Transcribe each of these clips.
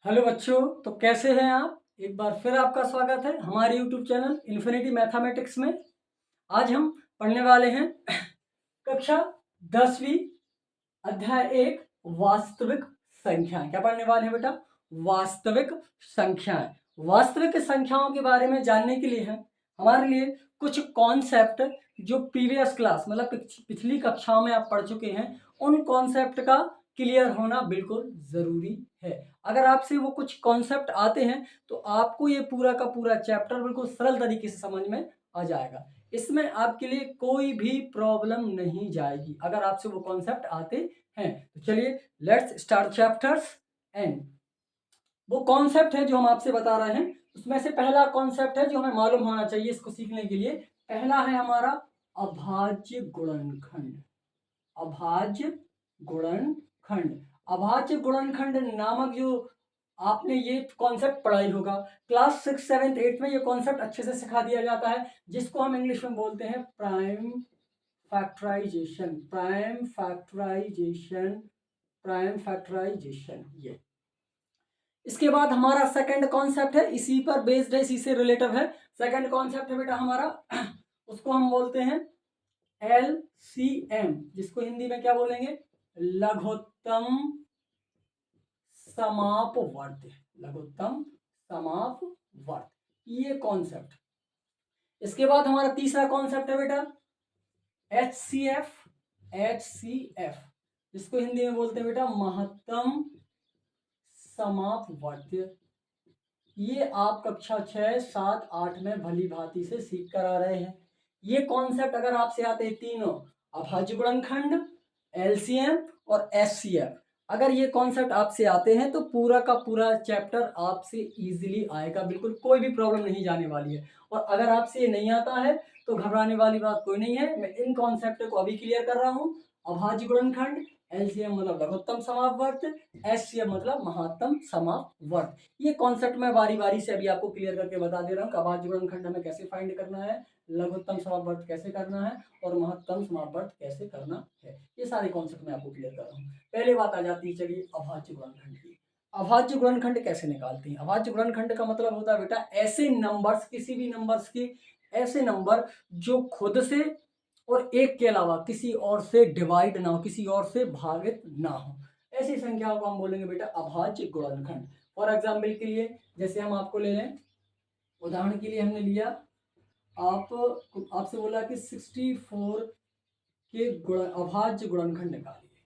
Hello बच्चों, तो कैसे हैं आप। एक बार फिर आपका स्वागत है हमारे यूट्यूब चैनल इन्फिनिटी मैथमेटिक्स में। आज हम पढ़ने वाले हैं कक्षा 10वीं अध्याय 1 वास्तविक संख्याएं। क्या पढ़ने वाले हैं बेटा? वास्तविक संख्याएं। वास्तविक संख्याओं के बारे में जानने के लिए है हमारे लिए कुछ कॉन्सेप्ट जो प्रीवियस क्लास मतलब पिछली कक्षाओं में आप पढ़ चुके हैं, उन कॉन्सेप्ट का क्लियर होना बिल्कुल जरूरी है। अगर आपसे वो कुछ कॉन्सेप्ट आते हैं तो आपको ये पूरा का पूरा चैप्टर बिल्कुल सरल तरीके से समझ में आ जाएगा। इसमें आपके लिए कोई भी प्रॉब्लम नहीं जाएगी अगर आपसे वो कॉन्सेप्ट आते हैं। तो चलिए लेट्स स्टार्ट चैप्टर्स। एंड वो कॉन्सेप्ट है जो हम आपसे बता रहे हैं, उसमें से पहला कॉन्सेप्ट है जो हमें मालूम होना चाहिए इसको सीखने के लिए। पहला है हमारा अभाज्य गुणनखंड। अभाज्य गुणनखंड। अभाज्य गुणनखंड नामक जो आपने ये कॉन्सेप्ट पढ़ा ही होगा। क्लास 6, 7, 8 में ये कॉन्सेप्ट अच्छे से सिखा दिया जाता है, जिसको हम इंग्लिश में बोलते हैं prime factorisation. Prime factorisation. Prime factorisation. ये इसके बाद हमारा सेकंड कॉन्सेप्ट है, इसी पर बेस्ड है, इसी से रिलेटिव है। सेकंड कॉन्सेप्ट है बेटा हमारा उसको हम बोलते हैं LCM, जिसको हिंदी में क्या बोलेंगे? लघुत्तम समापवर्त। लघुत्तम समापवर्त, ये कॉन्सेप्ट। इसके बाद हमारा तीसरा कॉन्सेप्ट है बेटा HCF। HCF, जिसको हिंदी में बोलते हैं बेटा महत्तम समापवर्त। ये आप कक्षा 6, 7, 8 में भली भांति से सीख कर आ रहे हैं। ये कॉन्सेप्ट अगर आपसे आते तीनों, अभाज्य गुणनखंड, LCM और HCF, अगर ये कॉन्सेप्ट आपसे आते हैं तो पूरा का पूरा चैप्टर आपसे इजीली आएगा, बिल्कुल कोई भी प्रॉब्लम नहीं जाने वाली है। और अगर आपसे ये नहीं आता है तो घबराने वाली बात कोई नहीं है, मैं इन कॉन्सेप्ट को अभी क्लियर कर रहा हूँ। अभाज्य गुणनखंड, LCM मतलब लघुत्तम समापवर्त, HCF मतलब महत्तम समापवर्त। ये कॉन्सेप्ट मैं बारी बारी से अभी आपको क्लियर करके बता दे रहा हूँ कि अभाज्य गुणनखंड हमें कैसे फाइंड करना है, लघुत्तम समापवर्त कैसे करना है और महत्तम समापवर्त कैसे करना है। ये सारे कॉन्सेप्ट मैं आपको क्लियर कर रहा हूँ। पहले बात आ जाती है चलिए अभाज्य गुणनखंड की। अभाज्य गुणनखंड कैसे निकालते हैं? अभाज्य गुणनखंड का मतलब होता है बेटा ऐसे नंबर्स, किसी भी नंबर्स के ऐसे नंबर जो खुद से और एक के अलावा किसी और से डिवाइड ना हो, किसी और से भागित ना हो, ऐसी संख्याओं को हम बोलेंगे बेटा अभाज्य गुणनखंड। फॉर एग्जाम्पल के लिए जैसे हम आपको ले लें, उदाहरण के लिए हमने लिया, आपसे बोला कि 64 के अभाज्य गुणनखंड निकालिए।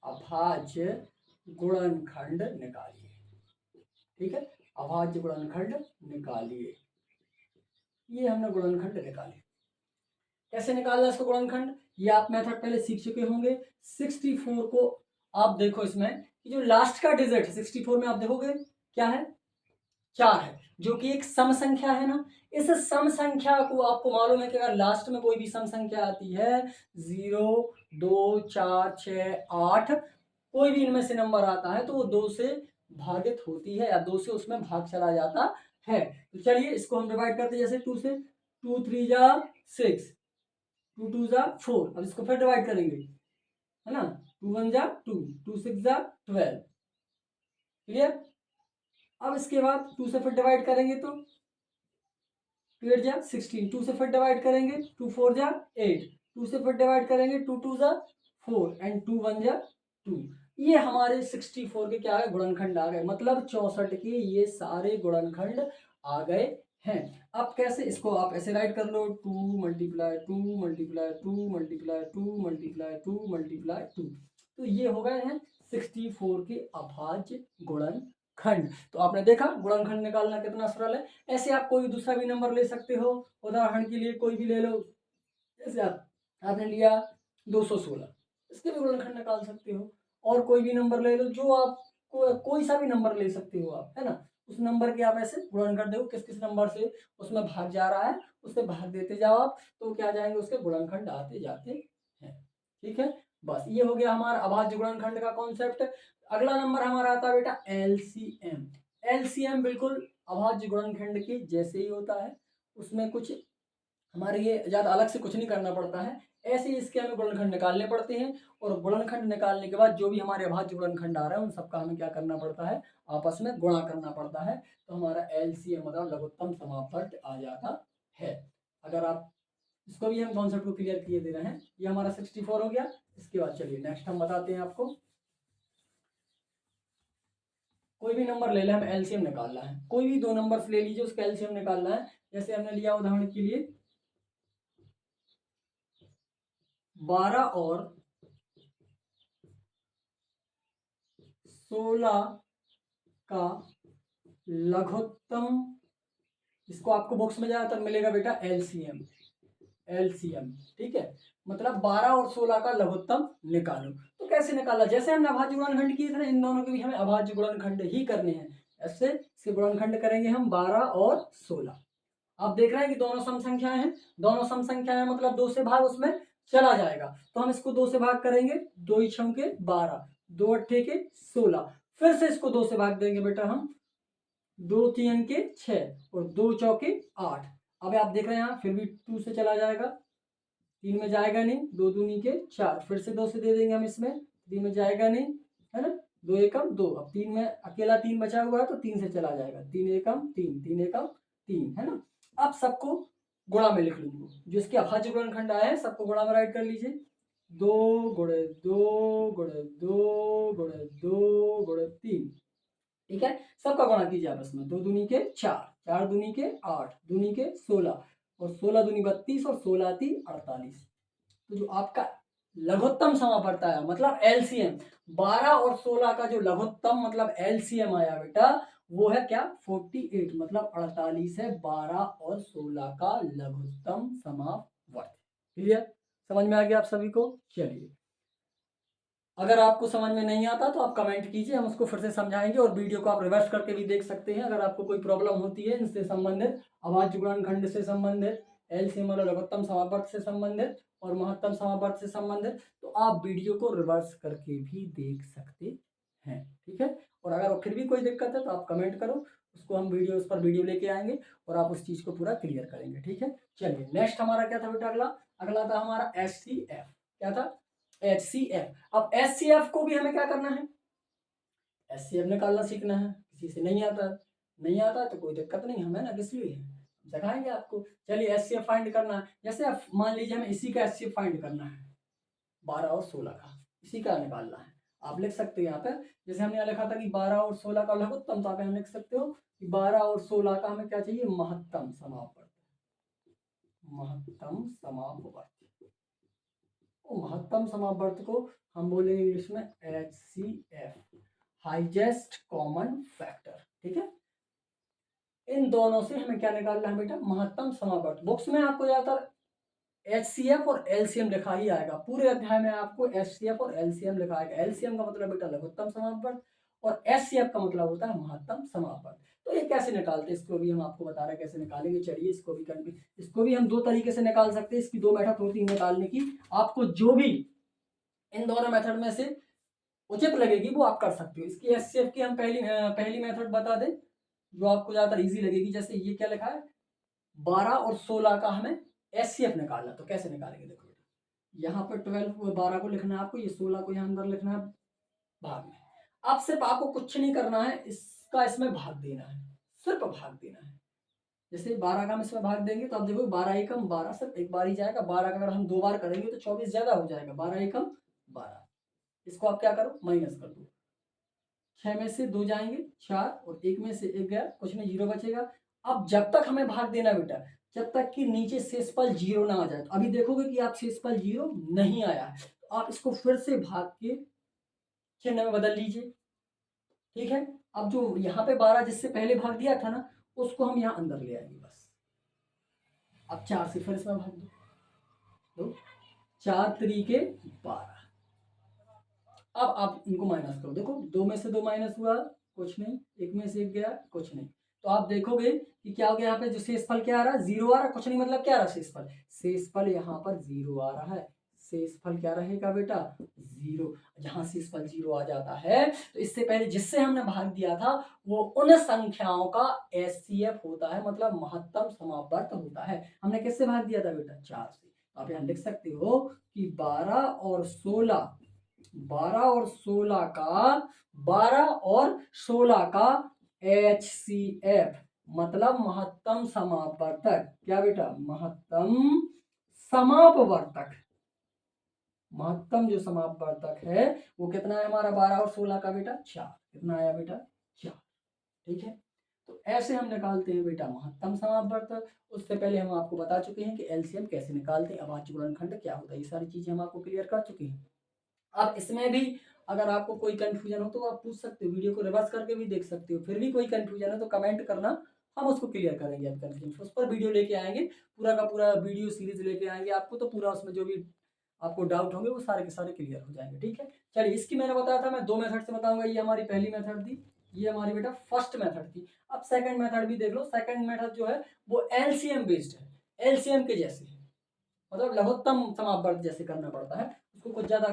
अभाज्य गुणनखंड निकालिए, ठीक है, अभाज्य गुणनखंड निकालिए। ये हमने गुणनखंड निकाले। कैसे निकालना इसको गुणनखंड, ये आप मेथड पहले सीख चुके होंगे। 64 को आप देखो, इसमें जो लास्ट का डिजिट है 64 में आप देखोगे क्या है? 4 है, जो कि एक सम संख्या है ना। इस सम संख्या को आपको मालूम है कि अगर लास्ट में कोई भी सम संख्या आती है 0, 2, 4, 6, 8, कोई भी इनमें से नंबर आता है तो वो 2 से भागित होती है या 2 से उसमें भाग चला जाता है। तो चलिए इसको हम डिवाइड करते हैं, जैसे 2 से, 2 3 जा 6, 2 2 जा 4। अब इसको फिर डिवाइड करेंगे, है ना, 2 1 जा 2, 2 6 जा 12। क्लियर? अब इसके बाद 2 से फिर डिवाइड करेंगे तो 2 8 जा 16, 2 से फिर डिवाइड करेंगे 2 4 जा 8, 2 से फिर डिवाइड करेंगे 2 2 जा 4 एंड 2 1 जा 2। ये हमारे 64 के क्या है? गुणनखंड आ गए, मतलब 64 के ये सारे गुणनखंड आ गए हैं। अब कैसे? इसको आप ऐसे राइट कर लो, 2 multiply 2 multiply 2 multiply 2 multiply 2 multiply 2। तो ये हो गए हैं 64 के अभाज्य गुणनखंड। तो आपने देखा गुणनखंड निकालना कितना सरल है। ऐसे आप कोई दूसरा भी नंबर ले सकते हो, उदाहरण के लिए कोई भी ले लो, जैसे आपने लिया 216, इसके भी गुणनखंड निकाल सकते हो। और कोई भी नंबर ले लो, जो आप कोई सा भी नंबर ले सकते हो आप, है ना, उस नंबर के आप ऐसे गुणनखंड देखो किस किस नंबर से उसमें भाग जा रहा है, उससे भाग देते जाओ आप, तो क्या जाएंगे उसके गुणनखंड आते जाते हैं। ठीक है, बस ये हो गया हमारा अभाज्य गुणनखंड का कॉन्सेप्ट। अगला नंबर हमारा आता है बेटा LCM। LCM बिल्कुल अभाज्य गुणनखंड के जैसे ही होता है, उसमें कुछ हमारे ये ज़्यादा अलग से कुछ नहीं करना पड़ता है। ऐसे ही इसके हमें गुणनखंड निकालने पड़ते हैं, और गुणनखंड निकालने के बाद जो भी हमारे अभाज्य गुणनखंड आ रहा है उन सबका हमें क्या करना पड़ता है, आपस में गुणा करना पड़ता है। तो हमारा एलसीएम मतलब लघुत्तम समापवर्त आ जाता है। अगर आप इसको भी हम कॉन्सेप्ट को क्लियर किए दे रहे हैं। ये हमारा 64 हो गया। इसके बाद चलिए नेक्स्ट हम बताते हैं आपको। कोई भी नंबर ले लें, हम एलसीएम निकालना है, कोई भी दो नंबर्स ले लीजिए, उसका एलसीएम निकालना है। जैसे हमने लिया उदाहरण के लिए 12 और 16 का लघुत्तम, इसको आपको बुक्स में ज्यादातर मिलेगा बेटा एलसीएम। एलसीएम ठीक है, मतलब 12 और 16 का लघुत्तम निकालो। तो कैसे निकाला, जैसे हमने अभाज्य गुणनखंड किए थे, इन दोनों के भी हमें अभाज्य गुणनखंड ही करने हैं। ऐसे से गुणनखंड करेंगे हम 12 और 16। आप देख रहे हैं कि दोनों सम संख्याएं हैं, दोनों सम संख्याएं मतलब 2 से भाग उसमें चला जाएगा। तो हम इसको 2 से भाग करेंगे, 2 छम के 12, 2 अट्ठे के 16। फिर से इसको 2 से भाग देंगे बेटा हम, 2 तीन के 6 और 2 चौके 8। अब आप देख रहे हैं यहाँ फिर भी 2 से चला जाएगा, 3 में जाएगा नहीं, 2 दूनी के 4, फिर से 2 से दे देंगे हम इसमें, 3 में जाएगा नहीं, है ना, 2 एकम 2। अब 3 में अकेला 3 बचा हुआ है तो 3 से चला जाएगा, 3 एकम 3, 3 एकम 3, है ना। अब सबको गुणा में लिख लूंगा, जो इसके अभाज्य गुणनखंड आए हैं सबको गुणा में राइट कर लीजिए। 2 गुणे 2 गुणे 2 गुणे 2 गुणे 3, ठीक है। सबका गुणा कीजिए आपस में, 2 दूनी के 4, 4 दूनी के 8, दूनी के 16 और 16 दूनी 32 और 16 ती 48। तो जो आपका लघुत्तम समापवर्त आया मतलब एलसीएम, 12 और 16 का जो लघुत्तम मतलब एलसीएम आया बेटा, वो है क्या 48, मतलब 48 है 12 और 16 का लघुत्तम समापवर्त। क्लियर, समझ में आ गया आप सभी को। चलिए, अगर आपको समझ में नहीं आता तो आप कमेंट कीजिए, हम उसको फिर से समझाएंगे, और वीडियो को आप रिवर्स करके भी देख सकते हैं। अगर आपको कोई प्रॉब्लम होती है इनसे संबंधित, अभाज्य गुणनखंड से संबंधित, एलसीएम और लघुत्तम समापवर्त से संबंधित और महत्तम समापवर्त से संबंधित, तो आप वीडियो को रिवर्स करके भी देख सकते हैं, ठीक है। और अगर फिर भी कोई दिक्कत है तो आप कमेंट करो, उसको हम वीडियो उस पर वीडियो लेके आएंगे और आप उस चीज को पूरा क्लियर करेंगे, ठीक है। चलिए नेक्स्ट हमारा क्या था बेटा, अगला अगला था हमारा HCF। क्या था, HCF। अब HCF को भी हमें क्या करना है, HCF निकालना सीखना है। किसी से नहीं आता, नहीं आता तो कोई दिक्कत नहीं, हमें ना किस लिए सिखाएंगे आपको। चलिए HCF फाइंड करना है। जैसे आप मान लीजिए हमें इसी का HCF फाइंड करना है, 12 और 16 का, इसी का निकालना है। आप लिख सकते हो यहाँ पे, जैसे हमने यहाँ लिखा था कि 12 और 16 का लघुत्तम, तो आप यहाँ लिख सकते हो कि 12 और 16 का हमें क्या चाहिए, महत्तम समापवर्त। महत्तम समापवर्त, महत्तम समापवर्त को हम बोलेंगे इंग्लिश में HCF, हाईएस्ट कॉमन फैक्टर, ठीक है। इन दोनों से हमें क्या निकालना है बेटा, महत्तम समापवर्त। बुक्स में आपको ज्यादातर HCF और LCM लिखा ही आएगा, पूरे अध्याय में आपको HCF और LCM लिखा आएगा। LCM का मतलब बेटा लघुत्तम समापवर्त और HCF का मतलब होता है महत्तम समापवर्त। तो ये कैसे निकालते हैं, इसको भी हम आपको बता रहे हैं कैसे निकालेंगे। चलिए इसको भी हम दो तरीके से निकाल सकते हैं, इसकी दो मेथड होती है निकालने की। आपको जो भी इन दोनों मेथड में से उचित लगेगी वो आप कर सकते हो। इसकी HCF की हम पहली मेथड बता दें जो आपको ज्यादातर इजी लगेगी। जैसे ये क्या लिखा है, 12 और 16 का हमें HCF निकालना, तो कैसे निकालेंगे, देखो बेटा यहाँ पर 12 को लिखना है आपको, ये 16 को यहाँ अंदर लिखना है भाग में। अब सिर्फ आपको कुछ नहीं करना है, इसका इसमें भाग देना है, सिर्फ भाग देना है। जैसे 12 का हम इसमें भाग देंगे तो आप देखो 12 एकम 12, सिर्फ एक बार ही जाएगा। 12 का अगर हम दो बार करेंगे तो 24 ज्यादा हो जाएगा, 12 एकम 12। इसको आप क्या करो, माइनस कर दो, 6 में से 2 जाएंगे 4 और 1 में से 1 गया, कुछ नहीं, 0 बचेगा। अब जब तक हमें भाग देना बेटा, जब तक कि नीचे शेषफल 0 ना आ जाए। तो अभी देखोगे कि आप शेषफल 0 नहीं आया है, तो आप इसको फिर से भाग के चिन्ह में बदल लीजिए, ठीक है। अब जो यहाँ पे 12 जिससे पहले भाग दिया था ना, उसको हम यहाँ अंदर ले आएंगे बस। अब 4 से फिर इसमें भाग दो, तो 4 तरीके 12। अब आप इनको माइनस करो, देखो 2 में से 2 माइनस हुआ, कुछ नहीं, 1 में से 1 गया, कुछ नहीं। तो आप देखोगे कि क्या हो गया, यहाँ पे जो शेषफल क्या आ रहा है, 0 आ रहा है, कुछ नहीं, मतलब क्या आ रहा है शेषफल, शेषफल यहाँ पर 0 आ रहा है। शेषफल क्या रहेगा बेटा, 0। जहां शेषफल 0 आ जाता है तो इससे पहले जिससे हमने भाग दिया था वो उन संख्याओं का HCF होता है, मतलब महत्तम समापवर्त होता है। हमने किससे भाग दिया था बेटा, 4 से। आप यहाँ लिख सकते हो कि 12 और 16, 12 का HCF मतलब महत्तम समापवर्तक। क्या बेटा? महत्तम समापवर्तक। महत्तम जो समापवर्तक है वो कितना है हमारा? 12 और 16 का बेटा 4। कितना आया बेटा? 4। ठीक है, तो ऐसे हम निकालते हैं बेटा महत्तम समापवर्तक। उससे पहले हम आपको बता चुके हैं कि एलसीएम कैसे निकालते हैं, अभाज्य गुणनखंड क्या होता है, ये सारी चीजें हम आपको क्लियर कर चुके हैं। अब इसमें भी अगर आपको कोई कंफ्यूजन हो तो आप पूछ सकते हो, वीडियो को रिवर्स करके भी देख सकते हो। फिर भी कोई कंफ्यूजन है तो कमेंट करना, हम उसको क्लियर करेंगे। अब कंफ्यूजन उस पर वीडियो लेके आएंगे, पूरा का पूरा वीडियो सीरीज लेके आएंगे आपको, तो पूरा उसमें जो भी आपको डाउट होंगे वो सारे के सारे क्लियर हो जाएंगे। ठीक है, चलिए इसकी मैंने बताया था, मैं 2 मेथड से बताऊंगा। ये हमारी पहली मेथड थी, ये हमारी बेटा फर्स्ट मेथड थी। अब सेकंड मेथड भी देख लो। सेकंड मेथड जो है वो एलसीएम बेस्ड है, एलसीएम के जैसे है, मतलब लघुत्तम समापवर्त जैसे करना पड़ता है। उसको कुछ ज्यादा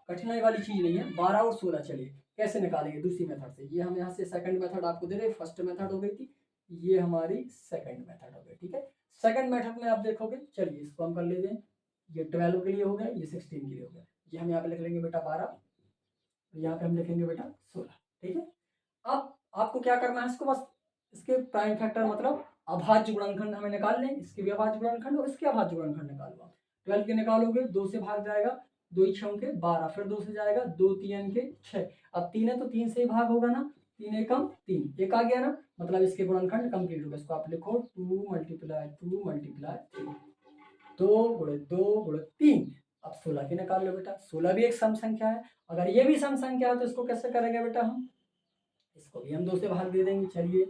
कठिनाई वाली चीज नहीं है। 12 और 16 चलिए कैसे निकालेंगे दूसरी मेथड से। ये हम यहाँ से सेकंड मेथड आपको दे रहे, फर्स्ट मेथड हो गई थी, ये हमारी सेकंड मेथड हो गई। ठीक है, सेकंड मेथड में आप देखोगे, चलिए इसको हम कर लेते हैं। ये 12 के लिए हो गया, ये 16 के लिए हो गया। ये हम यहाँ पे लिख लेंगे बेटा 12, यहाँ पे हम लिखेंगे बेटा 16। ठीक है, अब आपको क्या करना है, इसको बस इसके प्राइम फैक्टर मतलब अभाज्य गुणनखंड हमें निकाल लें। इसके भी अभाज्य गुणनखंड और इसके अभाज्य गुणनखंड निकालो आप। 12 के निकालोगे, 2 से भाग जाएगा, 2 6 के 12, फिर 2 से जाएगा, 2 3 के 6। अब 3 है तो 3 से ही भाग होगा ना, 3 एकम 3, एक आ गया ना, मतलब इसके गुणनखंड कंप्लीट हो गए। इसको आप लिखो 2 मल्टीप्लाई 2 मल्टीप्लाई 3, 2 गुणे 2 गुणे 3। अब 16 की निकाल लो बेटा, 16 भी एक सम संख्या है। अगर ये भी सम संख्या है तो इसको कैसे करेंगे बेटा हम, इसको भी हम 2 से भाग दे देंगे। चलिए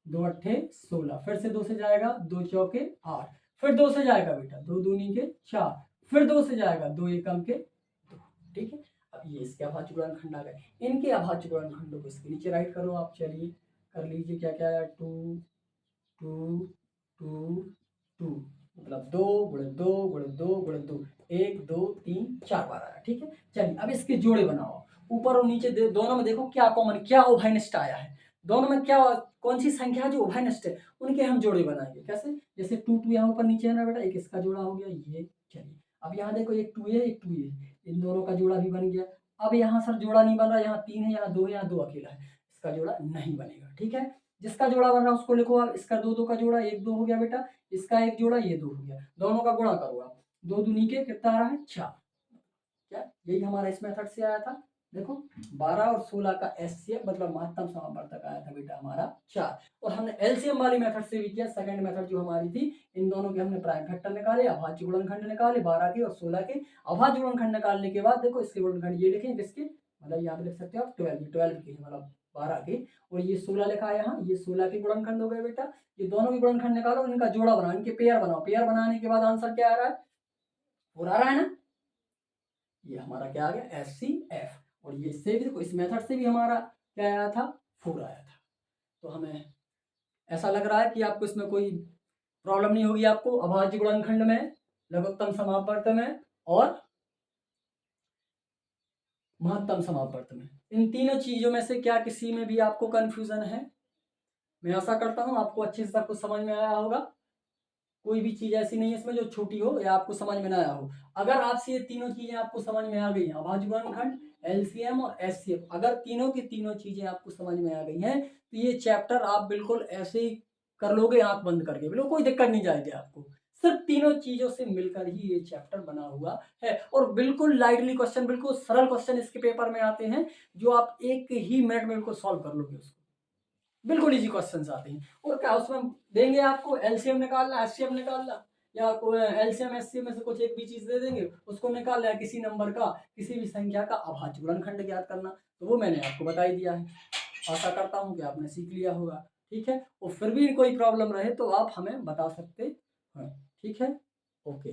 2 अट्ठे 16, फिर से 2 से जाएगा, 2 चौके 8, फिर 2 से जाएगा बेटा, 2 दूनी के 4, फिर 2 से जाएगा, 2 एकम के 2। ठीक है, अब ये इसके अभाज्य गुणनखंड आ गए। इनके अभाज्य गुणनखंडों को इसके नीचे राइट करो आप। चलिए कर लीजिए, क्या क्या आया, 2 2 2 2, मतलब 2 गुणे 2 गुणे 2 गुणे 2, 1 2 3 4 बार आया। ठीक है, चलिए अब इसके जोड़े बनाओ। ऊपर और नीचे दोनों में देखो क्या कॉमन, क्या उभयनिष्ठ आया है, दोनों में क्या कौन सी संख्या जो उभयनिष्ठ है उनके हम जोड़े बनाएंगे। कैसे, जैसे 2 2 यहाँ ऊपर नीचे है ना बेटा, एक इसका जोड़ा हो गया ये। चलिए अब यहाँ देखो, एक 2 है एक 2 है, इन दोनों का जोड़ा भी बन गया। अब यहाँ सर जोड़ा नहीं बन रहा, यहाँ 3 है यहाँ 2 है यहाँ 2 अकेला है, इसका जोड़ा नहीं बनेगा। ठीक है, जिसका जोड़ा बन रहा है उसको लिखो आप। इसका 2 2 का जोड़ा 1 2 हो गया बेटा, इसका एक जोड़ा ये 2 हो गया, दोनों का गुणा करो आप। 2 दूनी के कितना आ रहा है 4। क्या यही हमारा इस मेथड से आया था। देखो 12 और 16 का एचसीएफ मतलब महत्तम समापवर्तक आया था बेटा हमारा 4। और हमने एलसीएम वाली मेथड से भी किया, सेकंड मेथड जो हमारी थी, इन दोनों के हमने प्राइम फैक्टर निकाले, अभाज्य गुणनखंड निकाले 12 के और 16 के। अभाज्य गुणनखंड निकालने के बाद देखो इसके गुणनखंड ये लिखे, किसके, मतलब यहाँ पे लिख सकते हो आप 12 के, मतलब 12 के, और ये 16 लिखा है यहाँ, ये 16 के गुणनखंड हो गए बेटा। ये दोनों के गुणनखंड निकालो, इनका जोड़ा बनाओ, इनके पेयर बनाओ। पेयर बनाने के बाद आंसर क्या आ रहा है, 4 आ रहा है ना। ये हमारा क्या आ गया, एचसीएफ। और ये इससे भी देखो, इस मेथड से भी हमारा क्या आया था, 4 आया था। तो हमें ऐसा लग रहा है कि आपको इसमें कोई प्रॉब्लम नहीं होगी। आपको अभाज्य गुणनखंड में, लघुत्तम समापवर्त में और महत्तम समापवर्त में, इन तीनों चीजों में से क्या किसी में भी आपको कंफ्यूजन है? मैं आशा करता हूं आपको अच्छे से सब कुछ समझ में आया होगा। कोई भी चीज ऐसी नहीं है इसमें जो छोटी हो या आपको समझ में ना आया हो। अगर आपसे ये तीनों चीजें आपको समझ में आ गई हैं, अभाज्य गुणनखंड, एलसीएम और एचसीएफ, अगर तीनों की तीनों चीजें आपको समझ में आ गई हैं तो ये चैप्टर आप बिल्कुल ऐसे ही कर लोगे आंख बंद करके, बिल्कुल कोई दिक्कत नहीं जाएगी आपको। सिर्फ तीनों चीजों से मिलकर ही ये चैप्टर बना हुआ है। और बिल्कुल लाइटली क्वेश्चन, बिल्कुल सरल क्वेश्चन इसके पेपर में आते हैं, जो आप 1 ही मिनट में बिल्कुल सॉल्व कर लोगे उसको। बिल्कुल इजी क्वेश्चंस आते हैं। और क्या उसमें देंगे आपको, एलसीएम निकालना, एचसीएफ निकालना, या कोई एलसीएम एचसीएफ में से कुछ एक भी चीज दे देंगे, उसको निकालना है, किसी नंबर का, किसी भी संख्या का अभाज्य गुणनखंड ज्ञात करना। तो वो मैंने आपको बता ही दिया है। आशा करता हूँ कि आपने सीख लिया होगा। ठीक है, और फिर भी कोई प्रॉब्लम रहे तो आप हमें बता सकते हैं। ठीक है, ओके।